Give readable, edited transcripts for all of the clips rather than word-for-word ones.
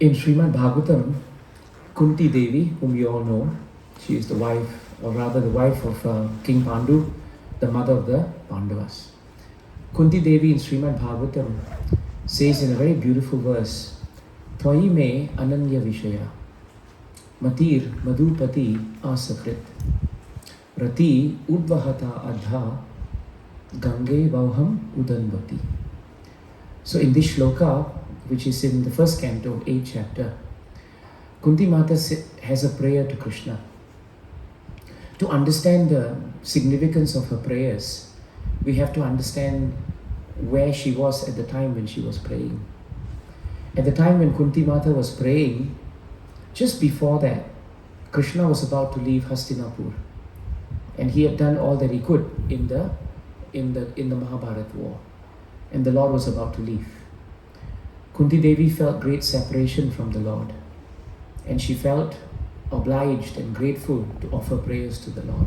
In Srimad Bhagavatam, Kunti Devi, whom you all know, she is the wife, or rather the wife of King Pandu, the mother of the Pandavas. Kunti Devi in Srimad Bhagavatam says in a very beautiful verse, Tvai me ananya vishaya, matir madhupati asakrit, rati udvahata adha, gange vauham udanvati. So in this shloka, which is in the first canto of 8th chapter, Kunti Mata has a prayer to Krishna. To understand the significance of her prayers, we have to understand where she was at the time when she was praying. At the time when Kunti Mata was praying, just before that, Krishna was about to leave Hastinapur, and he had done all that he could in the Mahabharata war, and the Lord was about to leave. Kunti Devi felt great separation from the Lord, and she felt obliged and grateful to offer prayers to the Lord.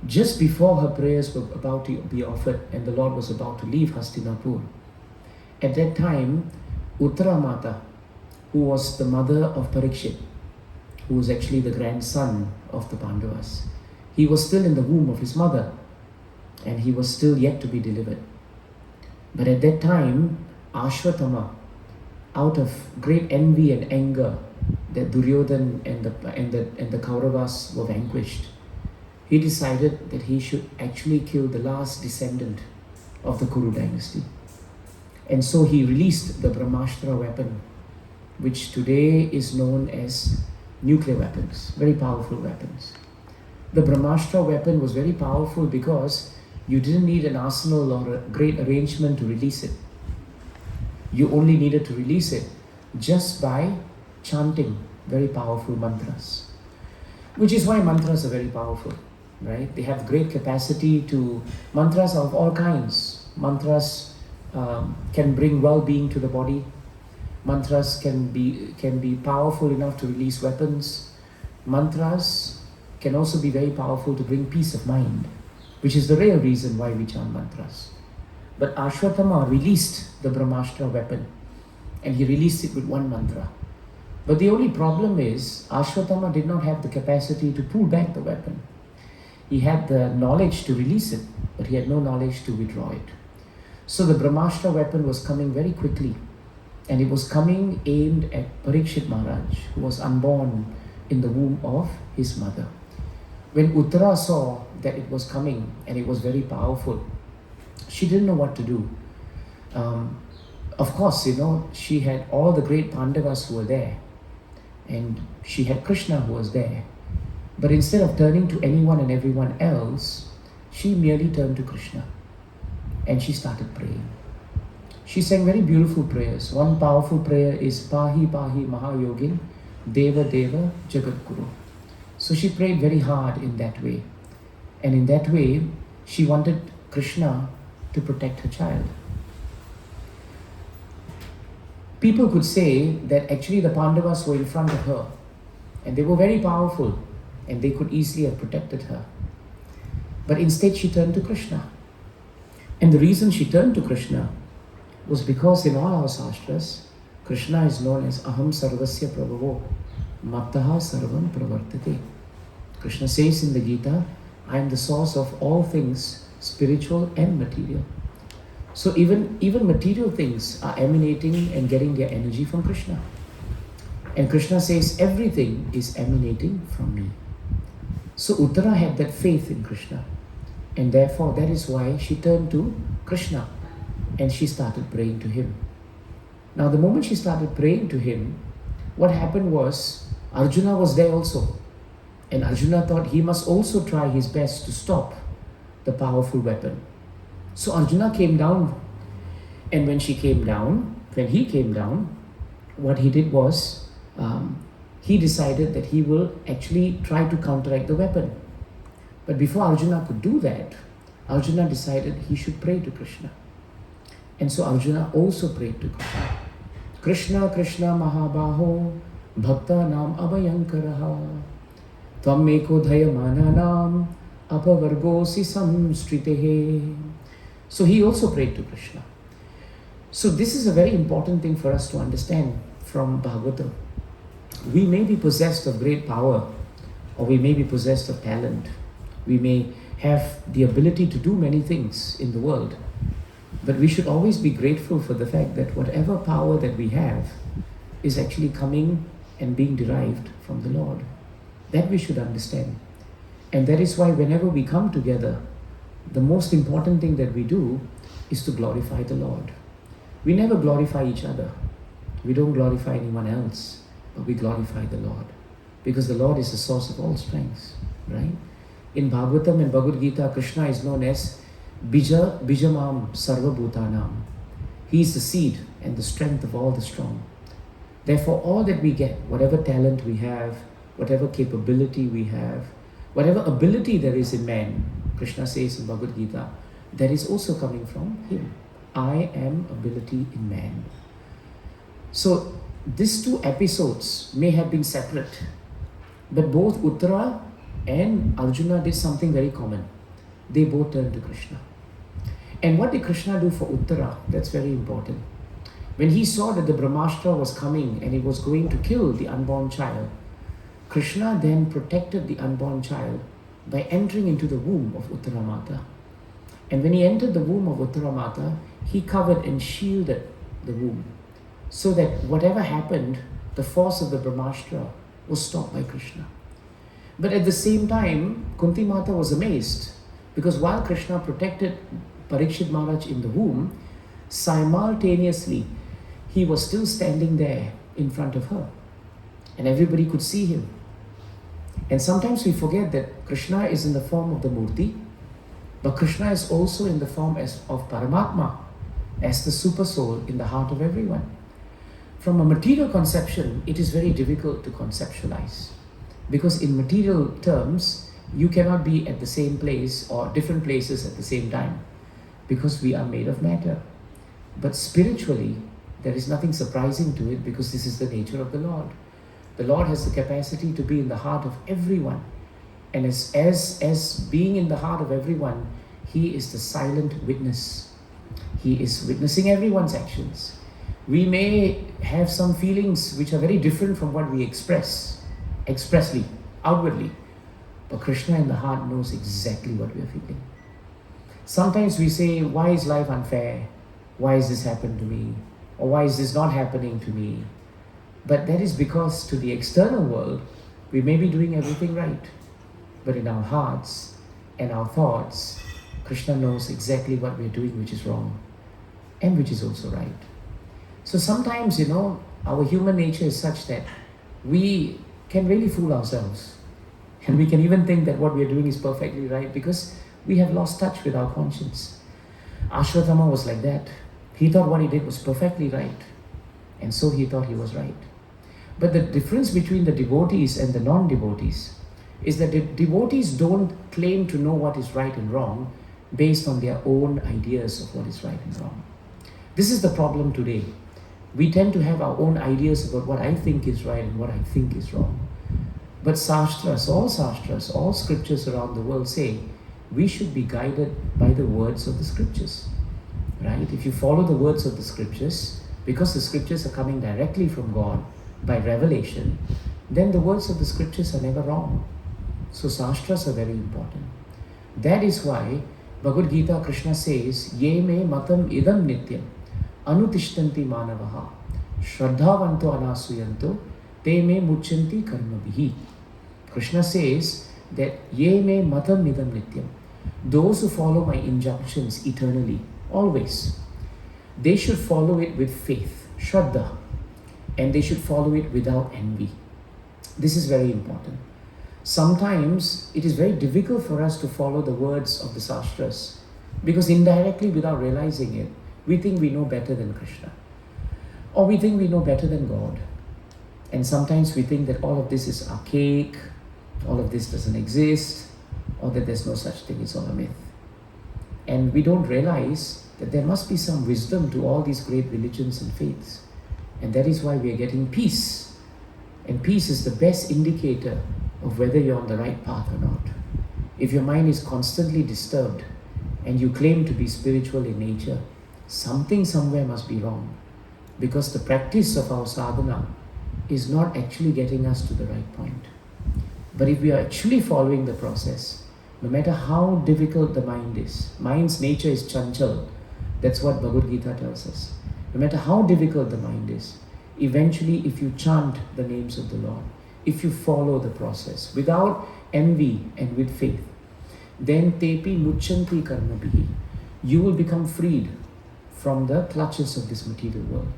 Just before her prayers were about to be offered and the Lord was about to leave Hastinapur, at that time, Uttara Mata, who was the mother of Parikshit, who was actually the grandson of the Pandavas, he was still in the womb of his mother, and he was still yet to be delivered. But at that time, Ashwatthama, out of great envy and anger that Duryodhan and the Kauravas were vanquished, he decided that he should actually kill the last descendant of the Kuru dynasty. And so he released the brahmastra weapon, which today is known as nuclear weapons, very powerful weapons. The brahmastra weapon was very powerful because you didn't need an arsenal or a great arrangement to release it. You only needed to release it just by chanting very powerful mantras, which is why mantras are very powerful, right? They have great capacity to, mantras of all kinds. Mantras can bring well-being to the body. Mantras can be powerful enough to release weapons. Mantras can also be very powerful to bring peace of mind, which is the real reason why we chant mantras. But Ashwatthama released the brahmastra weapon, and he released it with one mantra. But the only problem is, Ashwatthama did not have the capacity to pull back the weapon. He had the knowledge to release it, but he had no knowledge to withdraw it. So the brahmastra weapon was coming very quickly, and it was coming aimed at Parikshit Maharaj, who was unborn in the womb of his mother. When Uttara saw that it was coming, and it was very powerful, she didn't know what to do. Of course, she had all the great Pandavas who were there, and she had Krishna who was there. But instead of turning to anyone and everyone else, she merely turned to Krishna, and she started praying. She sang very beautiful prayers. One powerful prayer is Pahi Pahi Mahayogin Deva Deva Jagat Guru. So she prayed very hard in that way. And in that way, she wanted Krishna to protect her child. People could say that actually the Pandavas were in front of her, and they were very powerful, and they could easily have protected her. But instead she turned to Krishna. And the reason she turned to Krishna was because in all our sastras, Krishna is known as Aham Sarvasya Prabhavo, Mattaha Sarvam Pravartate. Krishna says in the Gita, I am the source of all things spiritual and material. So even material things are emanating and getting their energy from Krishna. And Krishna says everything is emanating from me. So Uttara had that faith in Krishna, and therefore that is why she turned to Krishna and she started praying to him. Now the moment she started praying to him, what happened was Arjuna was there also, and Arjuna thought he must also try his best to stop the powerful weapon. So Arjuna came down, and when he came down, what he did was he decided that he will actually try to counteract the weapon. But before Arjuna could do that, Arjuna decided he should pray to Krishna. And so Arjuna also prayed to Krishna. Krishna Krishna Mahabaho Bhakta Nam Abhayankaraha Tvam Meko Dhayamana Nam Apavargosi Samstritehe. So he also prayed to Krishna. So this is a very important thing for us to understand. from Bhagavatam. We may be possessed of great power, or we may be possessed of talent. We may have the ability to do many things in the world, but we should always be grateful for the fact that whatever power that we have is actually coming and being derived from the Lord. That we should understand. And that is why whenever we come together, the most important thing that we do is to glorify the Lord. We never glorify each other. We don't glorify anyone else, but we glorify the Lord. Because the Lord is the source of all strengths, right? In Bhagavatam and Bhagavad Gita, Krishna is known as Bijamam Sarva Bhutanam. He is the seed and the strength of all the strong. Therefore, all that we get, whatever talent we have, whatever capability we have, whatever ability there is in man, Krishna says in Bhagavad Gita, that is also coming from him. I am ability in man. So, these two episodes may have been separate, but both Uttara and Arjuna did something very common. They both turned to Krishna. And what did Krishna do for Uttara? That's very important. When he saw that the brahmastra was coming and it was going to kill the unborn child, Krishna then protected the unborn child by entering into the womb of Uttara Mata. And when he entered the womb of Uttara Mata, he covered and shielded the womb, so that whatever happened, the force of the brahmastra was stopped by Krishna. But at the same time, Kunti Mata was amazed, because while Krishna protected Parikshit Maharaj in the womb, simultaneously he was still standing there in front of her, and everybody could see him. And sometimes we forget that Krishna is in the form of the Murti, but Krishna is also in the form of Paramatma, as the super soul in the heart of everyone. From a material conception, it is very difficult to conceptualize, because in material terms, you cannot be at the same place or different places at the same time, because we are made of matter. But spiritually, there is nothing surprising to it, because this is the nature of the Lord. The Lord has the capacity to be in the heart of everyone. And as being in the heart of everyone, He is the silent witness. He is witnessing everyone's actions. We may have some feelings which are very different from what we express, expressly, outwardly. But Krishna in the heart knows exactly what we are feeling. Sometimes we say, why is life unfair? Why has this happened to me? Or why is this not happening to me? But that is because to the external world, we may be doing everything right. But in our hearts and our thoughts, Krishna knows exactly what we are doing which is wrong and which is also right. So sometimes, our human nature is such that we can really fool ourselves. And we can even think that what we are doing is perfectly right, because we have lost touch with our conscience. Ashwatthama was like that. He thought what he did was perfectly right. And so he thought he was right. But the difference between the devotees and the non-devotees is that the devotees don't claim to know what is right and wrong based on their own ideas of what is right and wrong. This is the problem today. We tend to have our own ideas about what I think is right and what I think is wrong. But sastras, all scriptures around the world say we should be guided by the words of the scriptures. Right? If you follow the words of the scriptures, because the scriptures are coming directly from God by revelation, then the words of the scriptures are never wrong. So sastras are very important. That is why Bhagavad Gita, Krishna says, Ye me matam idam nityam anutishtanti manavaha shraddhavanto anasuyanto te me muchanti karmabihi. Krishna says that Ye me matam idam nityam. Those who follow my injunctions eternally, always, they should follow it with faith, shraddha, and they should follow it without envy. This is very important. Sometimes it is very difficult for us to follow the words of the sastras, because indirectly, without realizing it, we think we know better than Krishna, or we think we know better than God. And sometimes we think that all of this is archaic, all of this doesn't exist, or that there's no such thing, it's all a myth. And we don't realize that there must be some wisdom to all these great religions and faiths. And that is why we are getting peace. And peace is the best indicator of whether you're on the right path or not. If your mind is constantly disturbed and you claim to be spiritual in nature, something somewhere must be wrong. because the practice of our sadhana is not actually getting us to the right point. But if we are actually following the process, no matter how difficult the mind is, mind's nature is chanchal. That's what Bhagavad Gita tells us. No matter how difficult the mind is, eventually if you chant the names of the Lord, if you follow the process without envy and with faith, then tepi muchanti karmabhihi, you will become freed from the clutches of this material world.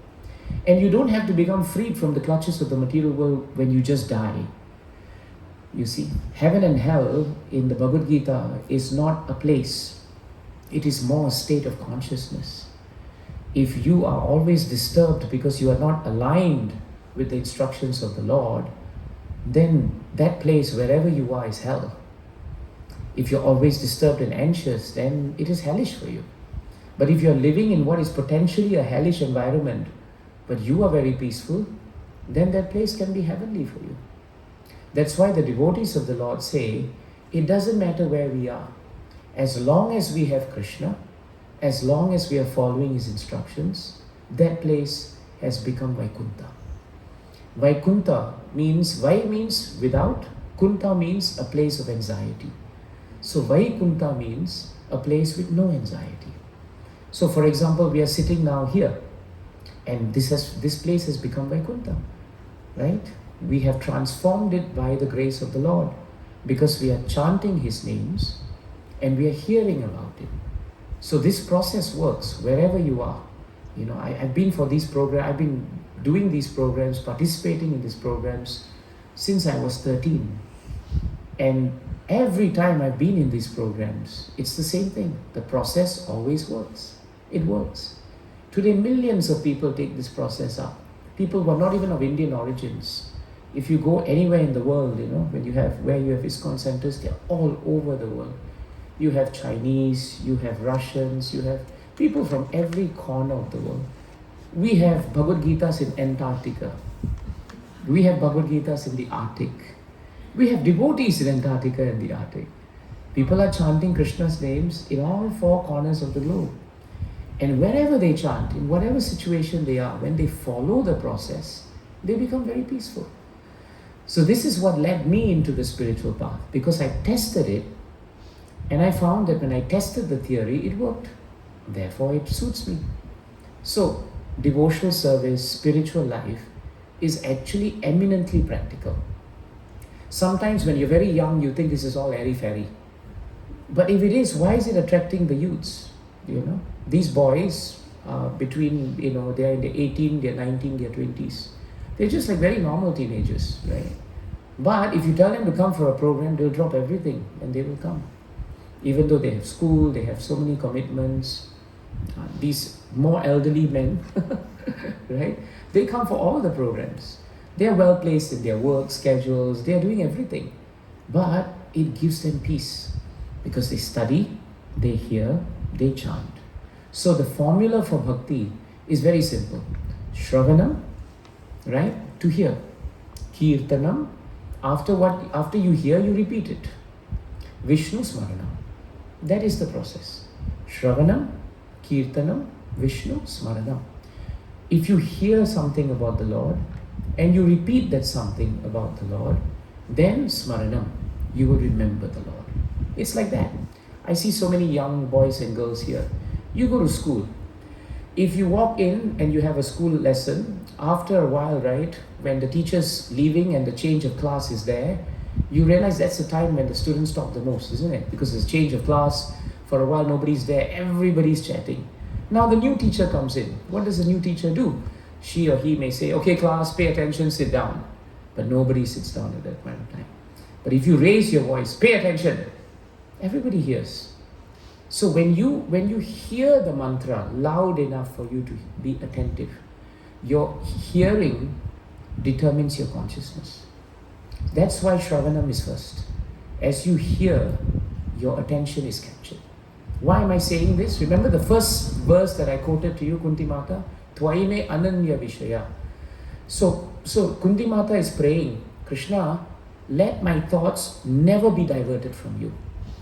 And you don't have to become freed from the clutches of the material world when you just die. You see, heaven and hell in the Bhagavad Gita is not a place. It is more a state of consciousness. If you are always disturbed because you are not aligned with the instructions of the Lord, then that place, wherever you are, is hell. If you're always disturbed and anxious, then it is hellish for you. But if you're living in what is potentially a hellish environment, but you are very peaceful, then that place can be heavenly for you. That's why the devotees of the Lord say, it doesn't matter where we are. As long as we have Krishna, as long as we are following his instructions, that place has become Vaikuntha. Vaikuntha means, Vai means without, Kunta means a place of anxiety. So Vaikuntha means a place with no anxiety. So for example, we are sitting now here, and this place has become Vaikuntha, right? We have transformed it by the grace of the Lord, because we are chanting his names and we are hearing about it. So this process works wherever you are. You know, I've been for these programs, I've been doing these programs, participating in these programs since I was 13. And every time I've been in these programs, it's the same thing. The process always works. It works. Today, millions of people take this process up. People who are not even of Indian origins. If you go anywhere in the world, you know, where you have ISKCON centers, they're all over the world. You have Chinese, you have Russians, you have people from every corner of the world. We have Bhagavad Gitas in Antarctica. We have Bhagavad Gitas in the Arctic. We have devotees in Antarctica and the Arctic. People are chanting Krishna's names in all four corners of the globe. And wherever they chant, in whatever situation they are, when they follow the process, they become very peaceful. So this is what led me into the spiritual path, because I tested it and I found that when I tested the theory, it worked. Therefore, it suits me. So, devotional service, spiritual life is actually eminently practical. Sometimes when you're very young, you think this is all airy-fairy. But if it is, why is it attracting the youths? You know, these boys between, you know, they're in the 18, they're 19, they're 20s. They're just like very normal teenagers, right? But if you tell them to come for a program, they'll drop everything and they will come. Even though they have school, they have so many commitments. These more elderly men, right? They come for all the programs. They are well placed in their work schedules. They are doing everything. But it gives them peace because they study, they hear, they chant. So the formula for bhakti is very simple. Shravanam, right? To hear. Kirtanam, after you hear, you repeat it. Vishnu Smaranam. That is the process. Shravanam, Kirtanam, Vishnu Smaranam. If you hear something about the Lord and you repeat that something about the Lord, then Smaranam, you will remember the Lord. It's like that. I see so many young boys and girls here. You go to school. If you walk in and you have a school lesson, after a while, right, when the teacher's leaving and the change of class is there, you realize that's the time when the students talk the most, isn't it? Because there's change of class, for a while nobody's there, everybody's chatting. Now the new teacher comes in. What does the new teacher do? She or he may say, okay class, pay attention, sit down. But nobody sits down at that point of time. But if you raise your voice, pay attention, everybody hears. So when you hear the mantra loud enough for you to be attentive, your hearing determines your consciousness. That's why Shravanam is first. As you hear, your attention is captured. Why am I saying this? Remember the first verse that I quoted to you, Kunti Mata? Twaime ananya vishaya. So Kunti Mata is praying, Krishna, let my thoughts never be diverted from you.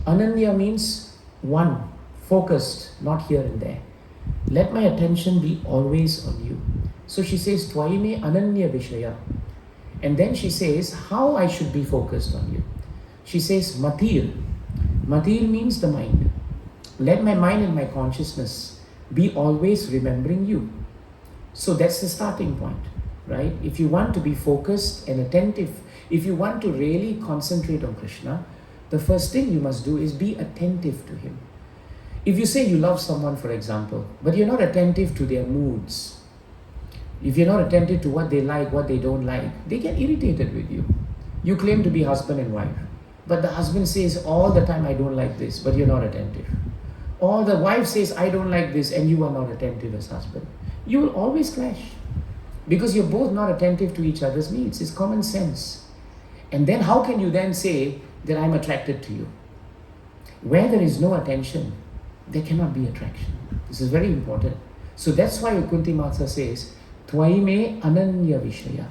Ananya means one, focused, not here and there. Let my attention be always on you. So she says, Tvaime ananya vishaya. And then she says, how I should be focused on you. She says, Matir. Matir means the mind. Let my mind and my consciousness be always remembering you. So that's the starting point, right? If you want to be focused and attentive, if you want to really concentrate on Krishna, the first thing you must do is be attentive to him. If you say you love someone, for example, but you're not attentive to their moods, if you're not attentive to what they like, what they don't like, they get irritated with you. You claim to be husband and wife, but the husband says all the time, I don't like this, but you're not attentive. Or the wife says, I don't like this, and you are not attentive as husband. You will always clash because you're both not attentive to each other's needs. It's common sense. And then how can you then say that I'm attracted to you? Where there is no attention, there cannot be attraction. This is very important. So that's why Kunti Mata says, Tvaime ananya vishaya.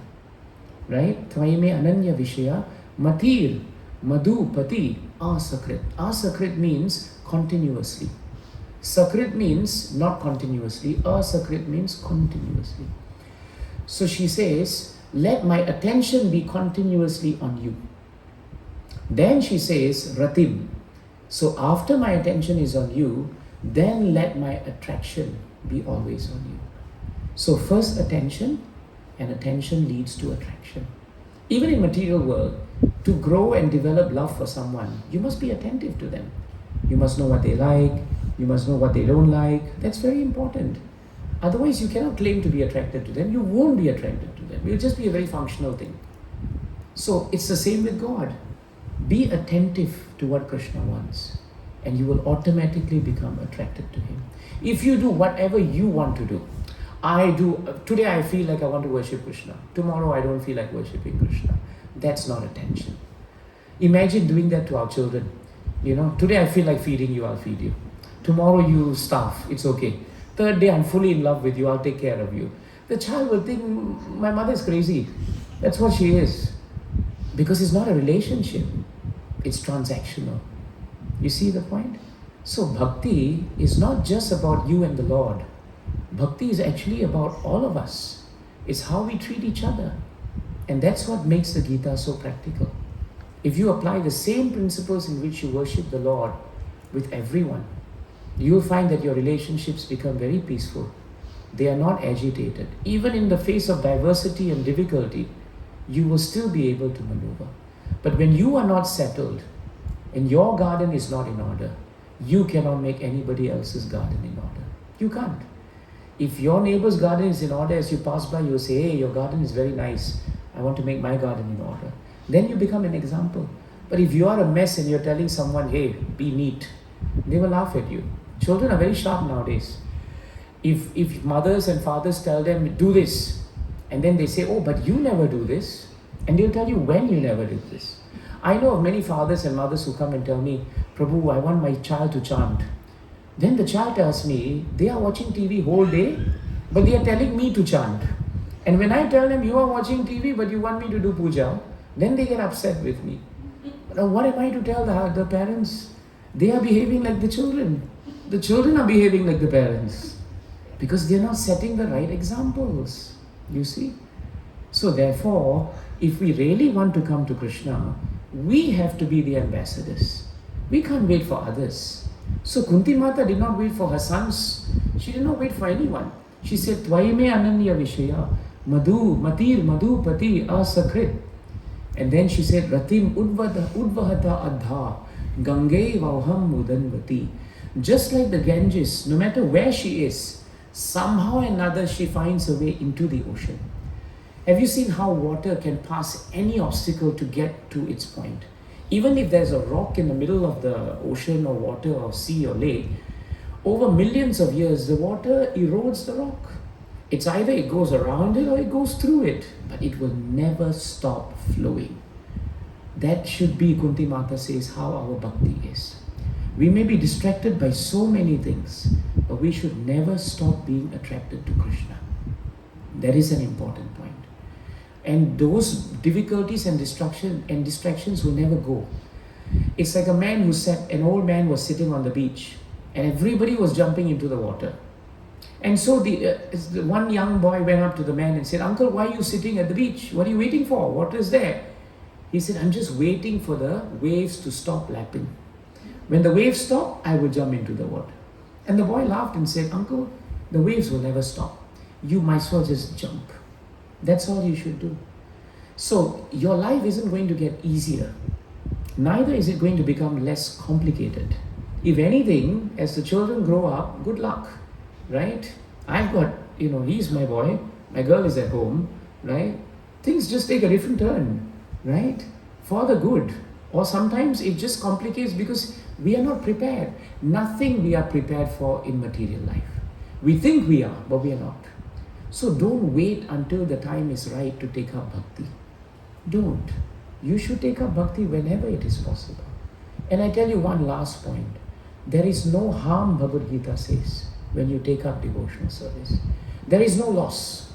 Right? Tvaime ananya vishaya. Matir, madhu, pati, asakrit. Asakrit means continuously. Sakrit means not continuously. Asakrit means continuously. So she says, let my attention be continuously on you. Then she says, Ratim. So after my attention is on you, then let my attraction be always on you. So first attention, and attention leads to attraction. Even in material world, to grow and develop love for someone, you must be attentive to them. You must know what they like, you must know what they don't like. That's very important. Otherwise, you cannot claim to be attracted to them. You won't be attracted to them. It will just be a very functional thing. So it's the same with God. Be attentive to what Krishna wants, and you will automatically become attracted to him. If you do whatever you want to do, today I feel like I want to worship Krishna. Tomorrow I don't feel like worshipping Krishna. That's not attention. Imagine doing that to our children. Today I feel like feeding you, I'll feed you. Tomorrow you starve, it's okay. Third day I'm fully in love with you, I'll take care of you. The child will think, my mother is crazy. That's what she is. Because it's not a relationship. It's transactional. You see the point? So bhakti is not just about you and the Lord. Bhakti is actually about all of us. It's how we treat each other. And that's what makes the Gita so practical. If you apply the same principles in which you worship the Lord with everyone, you will find that your relationships become very peaceful. They are not agitated. Even in the face of diversity and difficulty, you will still be able to maneuver. But when you are not settled and your garden is not in order, you cannot make anybody else's garden in order. You can't. If your neighbor's garden is in order, as you pass by, you say, hey, your garden is very nice. I want to make my garden in order. Then you become an example. But if you are a mess and you're telling someone, hey, be neat, they will laugh at you. Children are very sharp nowadays. If mothers and fathers tell them, do this, and then they say, oh, but you never do this, and they'll tell you when you never did this. I know of many fathers and mothers who come and tell me, Prabhu, I want my child to chant. Then the child tells me, they are watching TV whole day, but they are telling me to chant. And when I tell them, you are watching TV, but you want me to do puja, then they get upset with me. Now, what am I to tell the parents? They are behaving like the children. The children are behaving like the parents. Because they are not setting the right examples. You see? So therefore, if we really want to come to Krishna, we have to be the ambassadors. We can't wait for others. So Kunti Mata did not wait for her sons. She did not wait for anyone. She said, Tvaime ananya vishaya, matir madhu pati asakrit. And then she said, Ratim udvahata adha, gange vauham mudanvati. Just like the Ganges, no matter where she is, somehow or another she finds a way into the ocean. Have you seen how water can pass any obstacle to get to its point? Even if there's a rock in the middle of the ocean or water or sea or lake, over millions of years, the water erodes the rock. It's either it goes around it or it goes through it, but it will never stop flowing. That should be, Kunti Mata says, how our bhakti is. We may be distracted by so many things, but we should never stop being attracted to Krishna. That is an important point. And those difficulties and distractions will never go. It's like an old man was sitting on the beach, and everybody was jumping into the water. And so the one young boy went up to the man and said, "Uncle, why are you sitting at the beach? What are you waiting for? What is there?" He said, "I'm just waiting for the waves to stop lapping. When the waves stop, I will jump into the water." And the boy laughed and said, "Uncle, the waves will never stop. You might as well just jump. That's all you should do." So your life isn't going to get easier. Neither is it going to become less complicated. If anything, as the children grow up, good luck, right? I've got, he's my boy, my girl is at home, right? Things just take a different turn, right? For the good. Or sometimes it just complicates because we are not prepared. Nothing we are prepared for in material life. We think we are, but we are not. So don't wait until the time is right to take up bhakti. Don't. You should take up bhakti whenever it is possible. And I tell you one last point. There is no harm, Bhagavad Gita says, when you take up devotional service. There is no loss.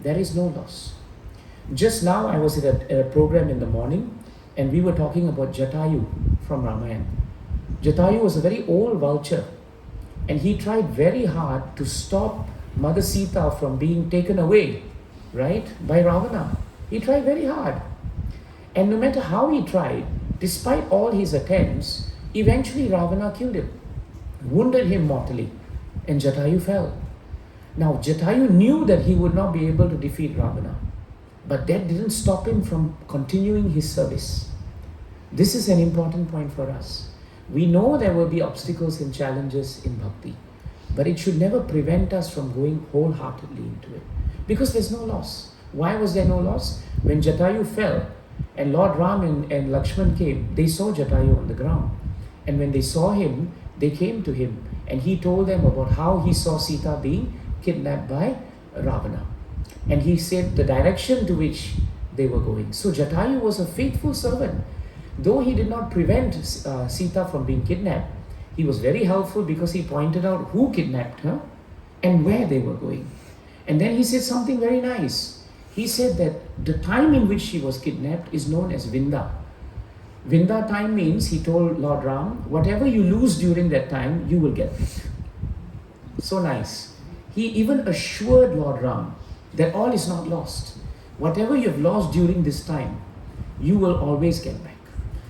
There is no loss. Just now I was at a program in the morning and we were talking about Jatayu from Ramayana. Jatayu was a very old vulture and he tried very hard to stop Mother Sita from being taken away, right, by Ravana. He tried very hard. And no matter how he tried, despite all his attempts, eventually Ravana killed him, wounded him mortally, and Jatayu fell. Now Jatayu knew that he would not be able to defeat Ravana, but that didn't stop him from continuing his service. This is an important point for us. We know there will be obstacles and challenges in bhakti, but it should never prevent us from going wholeheartedly into it, because there's no loss. Why was there no loss? When Jatayu fell, and Lord Ram and Lakshman came, they saw Jatayu on the ground. And when they saw him, they came to him. And he told them about how he saw Sita being kidnapped by Ravana. And he said the direction to which they were going. So Jatayu was a faithful servant. Though he did not prevent Sita from being kidnapped, he was very helpful because he pointed out who kidnapped her and where they were going. And then he said something very nice. He said that the time in which she was kidnapped is known as Vinda. Vinda time means, he told Lord Ram, whatever you lose during that time, you will get back. So nice. He even assured Lord Ram that all is not lost. Whatever you have lost during this time, you will always get back.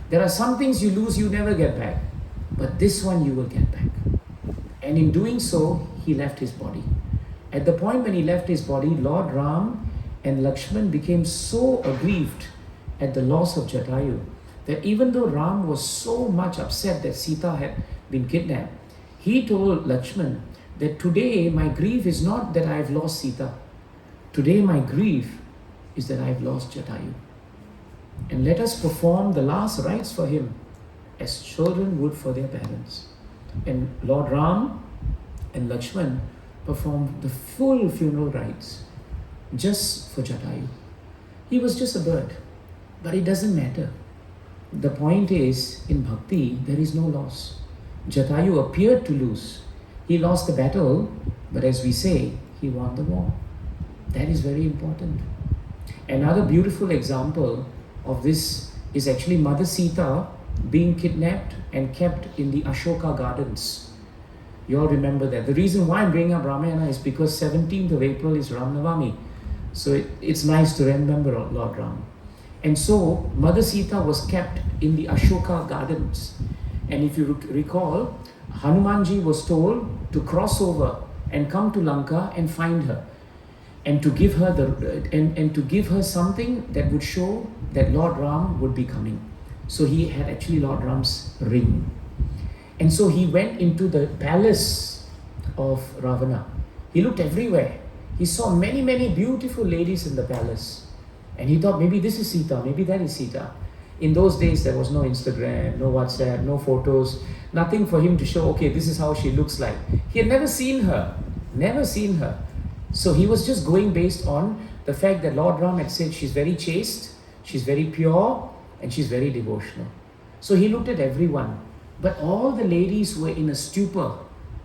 There are some things you lose, you never get back. But this one you will get back. And in doing so, he left his body. At the point when he left his body, Lord Ram and Lakshman became so aggrieved at the loss of Jatayu that even though Ram was so much upset that Sita had been kidnapped, he told Lakshman that today my grief is not that I have lost Sita. Today my grief is that I have lost Jatayu. And let us perform the last rites for him as children would for their parents. And Lord Ram and Lakshman performed the full funeral rites just for Jatayu. He was just a bird, but it doesn't matter. The point is, in bhakti, there is no loss. Jatayu appeared to lose. He lost the battle, but as we say, he won the war. That is very important. Another beautiful example of this is actually Mother Sita being kidnapped and kept in the Ashoka gardens. You all remember that. The reason why I'm bringing up Ramayana is because 17th of April is Ram Navami. So it's nice to remember Lord Ram. And so Mother Sita was kept in the Ashoka gardens. And if you recall, Hanumanji was told to cross over and come to Lanka and find her. And to give her and to give her something that would show that Lord Ram would be coming. So he had actually Lord Ram's ring. And so he went into the palace of Ravana. He looked everywhere. He saw many, many beautiful ladies in the palace. And he thought, maybe this is Sita, maybe that is Sita. In those days, there was no Instagram, no WhatsApp, no photos, nothing for him to show, okay, this is how she looks like. He had never seen her. So he was just going based on the fact that Lord Ram had said she's very chaste, she's very pure, and she's very devotional. So he looked at everyone. But all the ladies were in a stupor.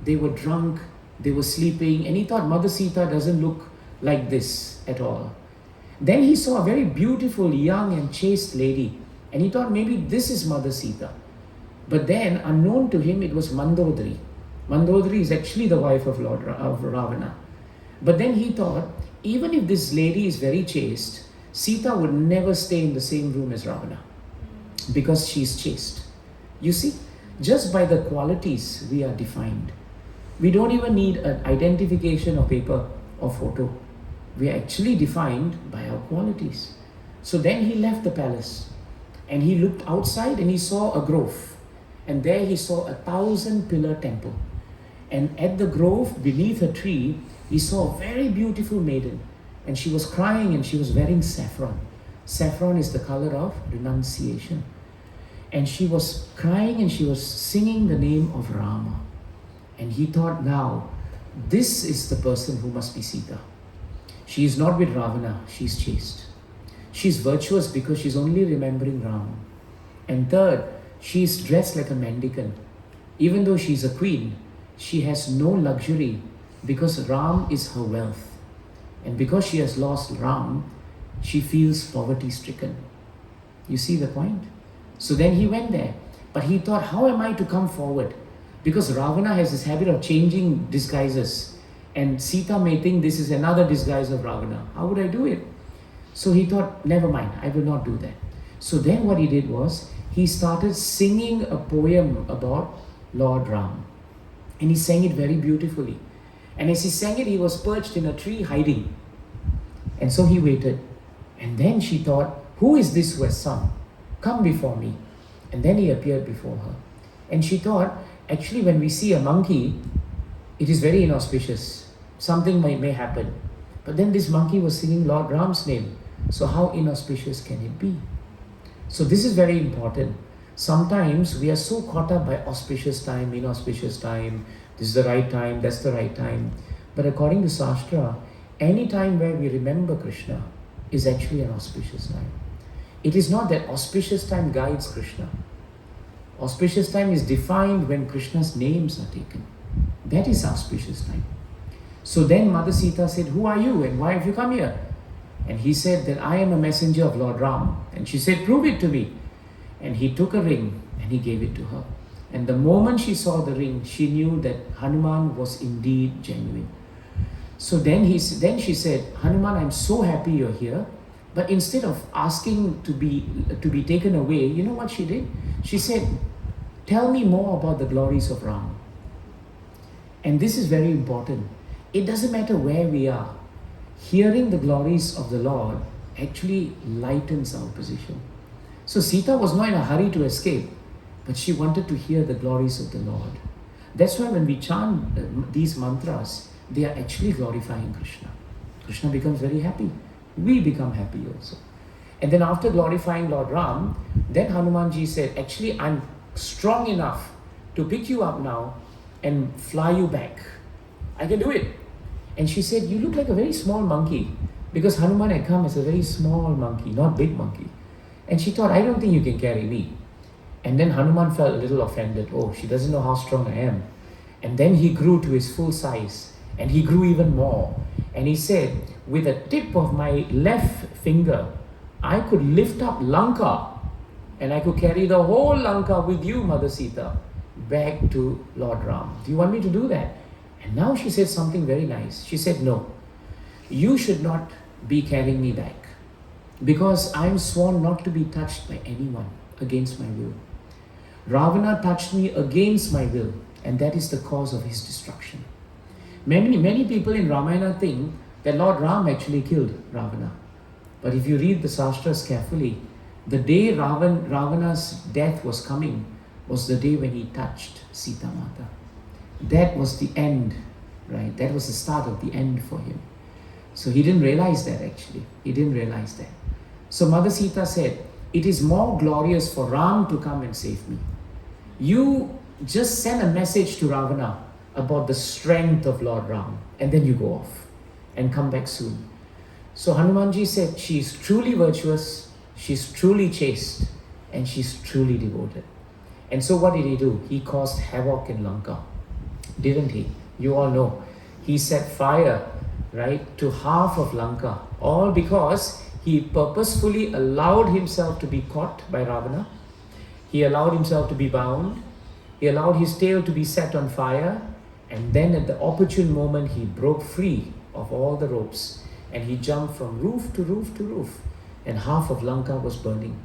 They were drunk, they were sleeping, and he thought Mother Sita doesn't look like this at all. Then he saw a very beautiful, young and chaste lady, and he thought maybe this is Mother Sita. But then, unknown to him, it was Mandodari. Mandodari is actually the wife of of Ravana. But then he thought, even if this lady is very chaste, Sita would never stay in the same room as Ravana because she's chaste. You see, just by the qualities we are defined. We don't even need an identification of paper or photo. We are actually defined by our qualities. So then he left the palace and he looked outside and he saw a grove. And there he saw a 1,000-pillar temple. And at the grove, beneath a tree, he saw a very beautiful maiden. And she was crying and she was wearing saffron. Saffron is the color of renunciation. And she was crying and she was singing the name of Rama. And he thought, now, this is the person who must be Sita. She is not with Ravana, she's chaste. She's virtuous because she's only remembering Rama. And third, she's dressed like a mendicant. Even though she's a queen, she has no luxury because Ram is her wealth. And because she has lost Ram, she feels poverty-stricken. You see the point? So then he went there. But he thought, how am I to come forward? Because Ravana has this habit of changing disguises. And Sita may think this is another disguise of Ravana. How would I do it? So he thought, never mind, I will not do that. So then what he did was, he started singing a poem about Lord Ram. And he sang it very beautifully. And as he sang it, he was perched in a tree hiding. And so he waited. And then she thought, who is this who has sung? Come before me. And then he appeared before her. And she thought, actually when we see a monkey, it is very inauspicious. Something may happen. But then this monkey was singing Lord Ram's name. So how inauspicious can it be? So this is very important. Sometimes we are so caught up by auspicious time, inauspicious time. This is the right time, that's the right time. But according to Shastra, any time where we remember Krishna is actually an auspicious time. It is not that auspicious time guides Krishna. Auspicious time is defined when Krishna's names are taken. That is auspicious time. So then Mother Sita said, who are you and why have you come here? And he said that I am a messenger of Lord Ram. And she said, prove it to me. And he took a ring and he gave it to her. And the moment she saw the ring, she knew that Hanuman was indeed genuine. So then she said, Hanuman, I'm so happy you're here. But instead of asking to be taken away, you know what she did? She said, tell me more about the glories of Ram. And this is very important. It doesn't matter where we are. Hearing the glories of the Lord actually lightens our position. So Sita was not in a hurry to escape, but she wanted to hear the glories of the Lord. That's why when we chant these mantras, they are actually glorifying Krishna. Krishna becomes very happy. We become happy also. And then after glorifying Lord Ram, then Hanumanji said, actually I'm strong enough to pick you up now and fly you back. I can do it. And she said, you look like a very small monkey. Because Hanuman had come as a very small monkey, not big monkey. And she thought, I don't think you can carry me. And then Hanuman felt a little offended. Oh, she doesn't know how strong I am. And then he grew to his full size. And he grew even more. And he said, with the tip of my left finger, I could lift up Lanka. And I could carry the whole Lanka with you, Mother Sita, back to Lord Ram. Do you want me to do that? And now she said something very nice. She said, no, you should not be carrying me back. Because I am sworn not to be touched by anyone against my will. Ravana touched me against my will, and that is the cause of his destruction. Many people in Ramayana think that Lord Ram actually killed Ravana. But if you read the Shastras carefully, the day Ravana's death was coming was the day when he touched Sita Mata. That was the end, right? That was the start of the end for him. So he didn't realize that actually. He didn't realize that. So Mother Sita said, it is more glorious for Ram to come and save me. You just send a message to Ravana about the strength of Lord Ram, and then you go off and come back soon. So Hanumanji said, she's truly virtuous, she's truly chaste, and she's truly devoted. And so what did he do? He caused havoc in Lanka, didn't he? You all know. He set fire, right, to half of Lanka, all because he purposefully allowed himself to be caught by Ravana. He allowed himself to be bound. He allowed his tail to be set on fire. And then at the opportune moment, he broke free of all the ropes and he jumped from roof to roof to roof, and half of Lanka was burning.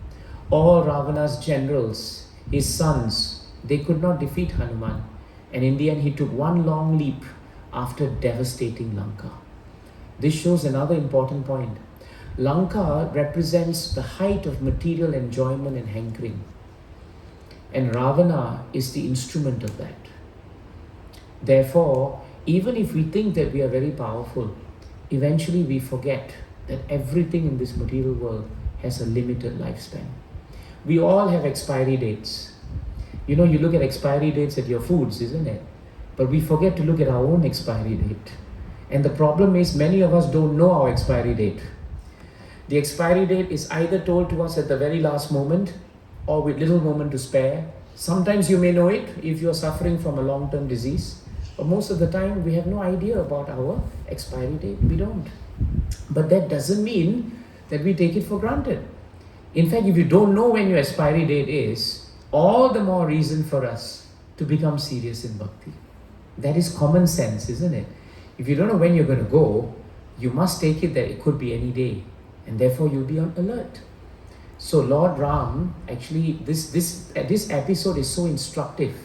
All Ravana's generals, his sons, they could not defeat Hanuman. And in the end, he took one long leap after devastating Lanka. This shows another important point. Lanka represents the height of material enjoyment and hankering. And Ravana is the instrument of that. Therefore, even if we think that we are very powerful, eventually we forget that everything in this material world has a limited lifespan. We all have expiry dates. You know, you look at expiry dates at your foods, isn't it? But we forget to look at our own expiry date. And the problem is many of us don't know our expiry date. The expiry date is either told to us at the very last moment or with little moment to spare. Sometimes you may know it if you're suffering from a long-term disease. But most of the time we have no idea about our expiry date. We don't. But that doesn't mean that we take it for granted. In fact, if you don't know when your expiry date is, all the more reason for us to become serious in bhakti. That is common sense, isn't it? If you don't know when you're going to go, you must take it that it could be any day. And therefore you'll be on alert. So Lord Ram, actually this episode is so instructive.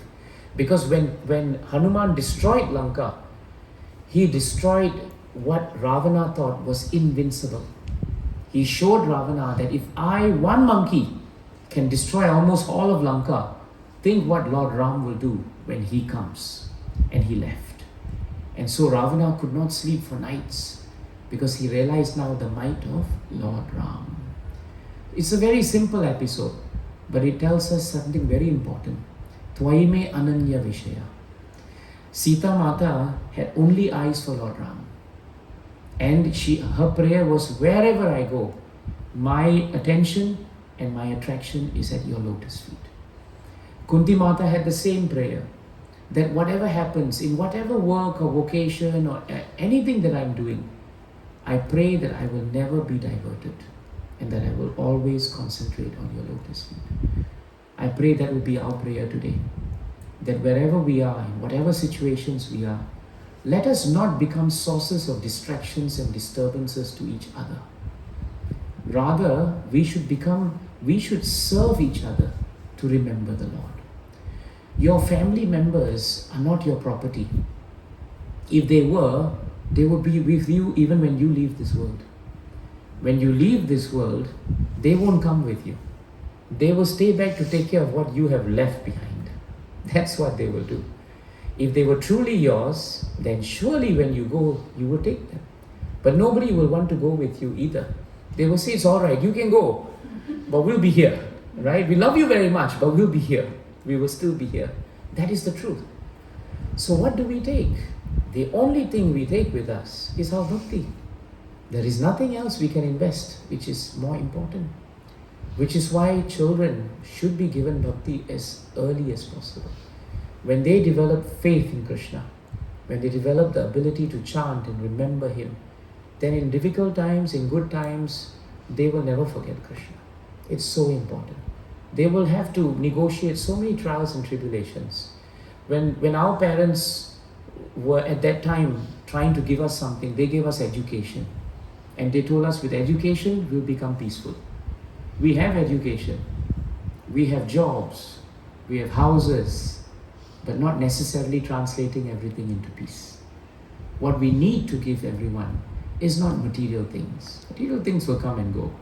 Because when Hanuman destroyed Lanka, he destroyed what Ravana thought was invincible. He showed Ravana that if I, one monkey, can destroy almost all of Lanka, think what Lord Ram will do when he comes. And he left. And so Ravana could not sleep for nights because he realized now the might of Lord Ram. It's a very simple episode, but it tells us something very important. Twaime Ananya Vishaya. Sita Mata had only eyes for Lord Ram. And her prayer was, wherever I go, my attention and my attraction is at your lotus feet. Kunti Mata had the same prayer, that whatever happens, in whatever work or vocation or anything that I'm doing, I pray that I will never be diverted and that I will always concentrate on your lotus feet. I pray that will be our prayer today, that wherever we are, in whatever situations we are, let us not become sources of distractions and disturbances to each other. Rather, we should serve each other to remember the Lord. Your family members are not your property. If they were, they would be with you even when you leave this world. When you leave this world, they won't come with you. They will stay back to take care of what you have left behind. That's what they will do. If they were truly yours, then surely when you go, you will take them. But nobody will want to go with you either. They will say, it's all right, you can go, but we'll be here, right? We love you very much, but we'll be here. We will still be here. That is the truth. So what do we take? The only thing we take with us is our bhakti. There is nothing else we can invest which is more important. Which is why children should be given bhakti as early as possible. When they develop faith in Krishna, when they develop the ability to chant and remember Him, then in difficult times, in good times, they will never forget Krishna. It's so important. They will have to negotiate so many trials and tribulations. When our parents were at that time trying to give us something, they gave us education. And they told us with education, we'll become peaceful. We have education, we have jobs, we have houses, but not necessarily translating everything into peace. What we need to give everyone is not material things. Material things will come and go.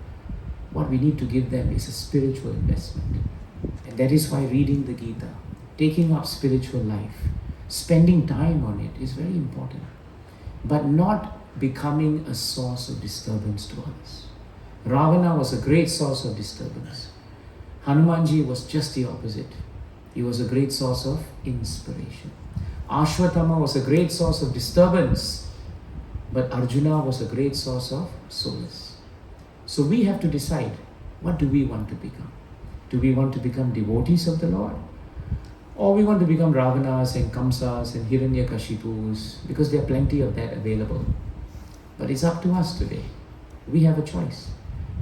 What we need to give them is a spiritual investment. And that is why reading the Gita, taking up spiritual life, spending time on it is very important. But not becoming a source of disturbance to others. Ravana was a great source of disturbance. Hanumanji was just the opposite. He was a great source of inspiration. Ashwatthama was a great source of disturbance, but Arjuna was a great source of solace. So we have to decide, what do we want to become? Do we want to become devotees of the Lord? Or we want to become Ravanas and Kamsas and Hiranyakashipus, because there are plenty of that available. But it's up to us today. We have a choice.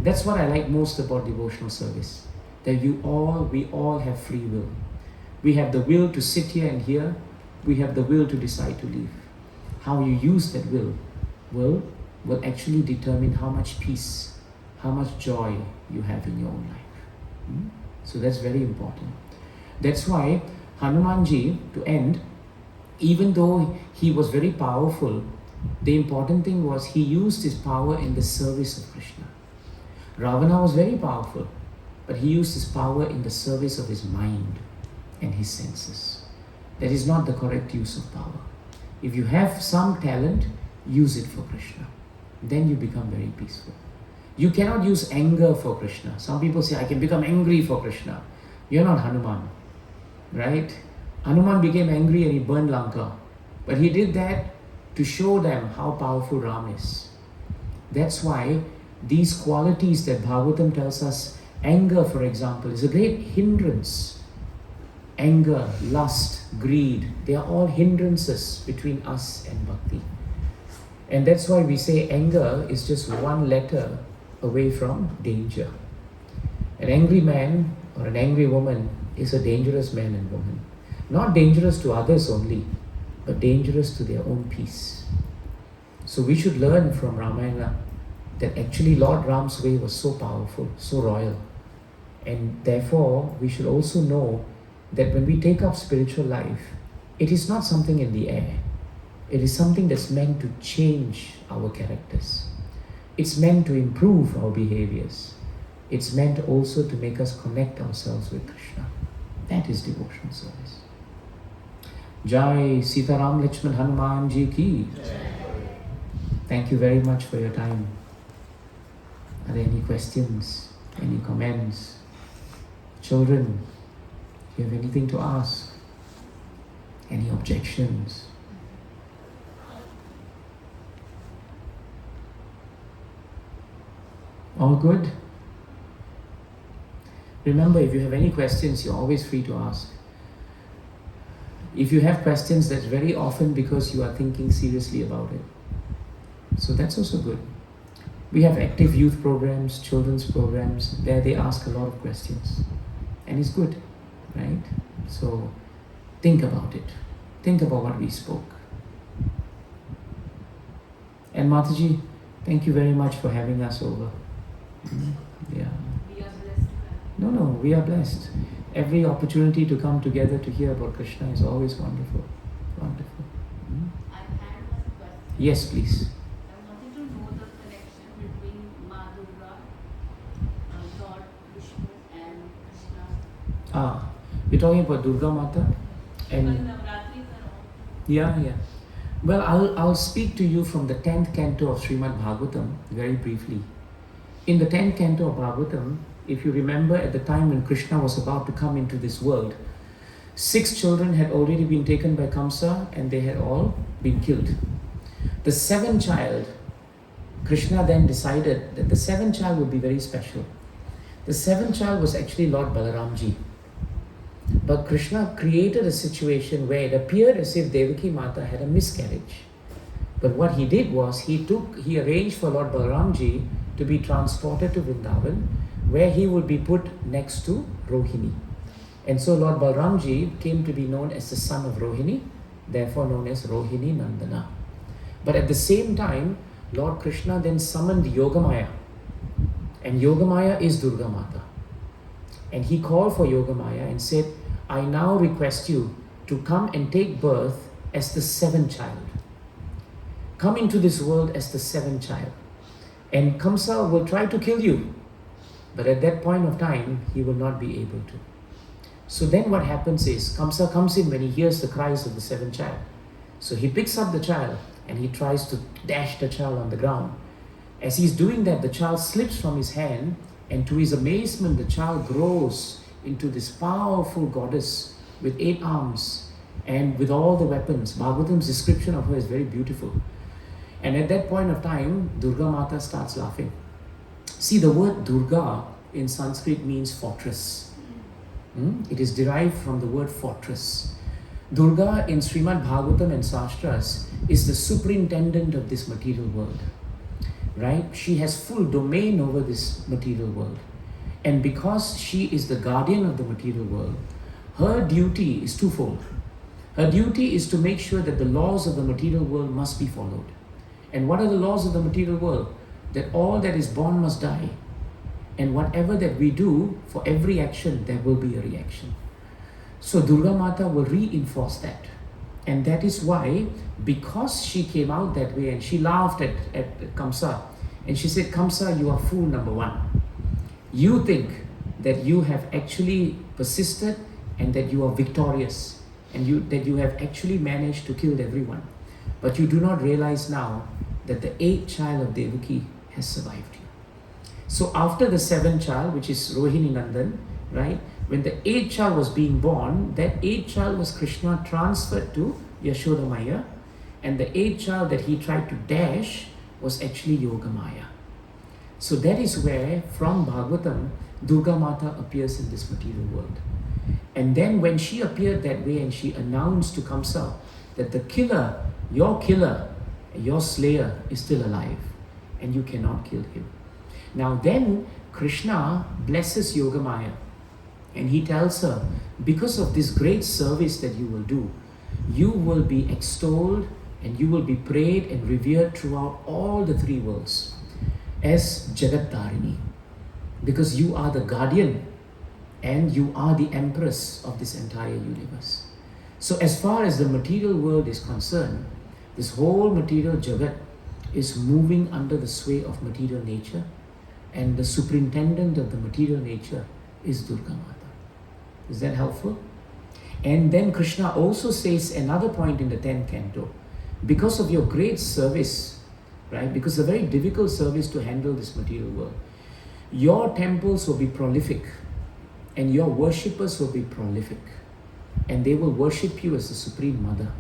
That's what I like most about devotional service. That we all have free will. We have the will to sit here and hear, we have the will to decide to leave. How you use that will actually determine how much peace, how much joy you have in your own life. So that's very important. That's why Hanumanji, to end, even though he was very powerful, the important thing was he used his power in the service of Krishna. Ravana was very powerful, but he used his power in the service of his mind and his senses. That is not the correct use of power. If you have some talent, use it for Krishna. Then you become very peaceful. You cannot use anger for Krishna. Some people say, I can become angry for Krishna. You're not Hanuman, right? Hanuman became angry and he burned Lanka. But he did that to show them how powerful Ram is. That's why these qualities that Bhagavatam tells us, anger, for example, is a great hindrance. Anger, lust, greed, they are all hindrances between us and bhakti. And that's why we say anger is just one letter away from danger. An angry man or an angry woman is a dangerous man and woman. Not dangerous to others only, but dangerous to their own peace. So we should learn from Ramayana that actually Lord Ram's way was so powerful, so royal. And therefore, we should also know that when we take up spiritual life, it is not something in the air. It is something that's meant to change our characters. It's meant to improve our behaviors. It's meant also to make us connect ourselves with Krishna. That is devotional service. Jai Sita Ram Lakshman Hanuman Ji ki. Thank you very much for your time. Are there any questions? Any comments? Children, do you have anything to ask? Any objections? All good? Remember, if you have any questions, you're always free to ask. If you have questions, that's very often because you are thinking seriously about it. So that's also good. We have active youth programs, children's programs, there they ask a lot of questions. And it's good, right? So think about it. Think about what we spoke. And Mataji, thank you very much for having us over. Yeah. We are blessed. No, we are blessed. Every opportunity to come together to hear about Krishna is always wonderful. Wonderful. I had one question. Yes, please. I wanted to know the connection between Ma Durga, Lord Vishnu and Krishna. You're talking about Durga Mata? And Navratri are all. yeah. Well, I'll speak to you from the 10th canto of Srimad Bhagavatam very briefly. In the 10th canto of Bhagavatam, if you remember, at the time when Krishna was about to come into this world, 6 children had already been taken by Kamsa and they had all been killed. The 7th child, Krishna then decided that the 7th child would be very special. The 7th child was actually Lord Balaramji. But Krishna created a situation where it appeared as if Devaki Mata had a miscarriage. But what he did was, he arranged for Lord Balaramji to be transported to Vrindavan, where he would be put next to Rohini. And so Lord Balaramji came to be known as the son of Rohini, therefore known as Rohini Nandana. But at the same time, Lord Krishna then summoned Yogamaya. And Yogamaya is Durga Mata. And he called for Yogamaya and said, I now request you to come and take birth as the 7th child. Come into this world as the 7th child. And Kamsa will try to kill you. But at that point of time, he will not be able to. So then what happens is, Kamsa comes in when he hears the cries of the 7th child. So he picks up the child and he tries to dash the child on the ground. As he's doing that, the child slips from his hand, and to his amazement, the child grows into this powerful goddess with 8 arms and with all the weapons. Bhagavatam's description of her is very beautiful. And at that point of time, Durga Mata starts laughing. See, the word Durga in Sanskrit means fortress. It is derived from the word fortress. Durga in Srimad Bhagavatam and Shastras is the superintendent of this material world. Right? She has full domain over this material world. And because she is the guardian of the material world, her duty is twofold. Her duty is to make sure that the laws of the material world must be followed. And what are the laws of the material world? That all that is born must die. And whatever that we do, for every action, there will be a reaction. So Durga Mata will reinforce that. And that is why, because she came out that way and she laughed at Kamsa, and she said, Kamsa, you are fool number one. You think that you have actually persisted and that you are victorious and that you have actually managed to kill everyone. But you do not realize now that the 8th child of Devaki has survived you. So after the 7th child, which is Rohinandan, right? When the 8th child was being born, that 8th child was Krishna transferred to Yashoda Maya, and the 8th child that he tried to dash was actually Yogamaya. So that is where, from Bhagavatam, Durga Mata appears in this material world. And then when she appeared that way and she announced to Kamsa that the killer, your slayer is still alive and you cannot kill him. Now then Krishna blesses Yogamaya and he tells her, because of this great service that you will do, you will be extolled and you will be prayed and revered throughout all the 3 worlds as Jagat Tarini, because you are the guardian and you are the empress of this entire universe. So as far as the material world is concerned, this whole material Jagat is moving under the sway of material nature, and the superintendent of the material nature is Durga Mata. Is that helpful? And then Krishna also says another point in the 10th canto, because of your great service, right? Because it's a very difficult service to handle this material world. Your temples will be prolific and your worshippers will be prolific, and they will worship you as the Supreme Mother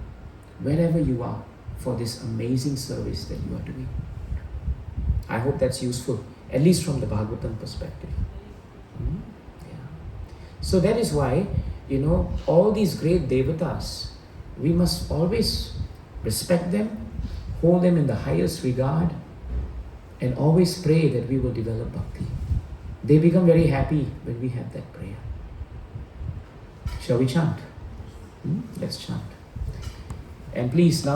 wherever you are for this amazing service that you are doing. I hope that's useful, at least from the Bhagavatam perspective. Yeah. So that is why, all these great devatas, we must always respect them, hold them in the highest regard, and always pray that we will develop bhakti. They become very happy when we have that prayer. Shall we chant? Let's chant. And please now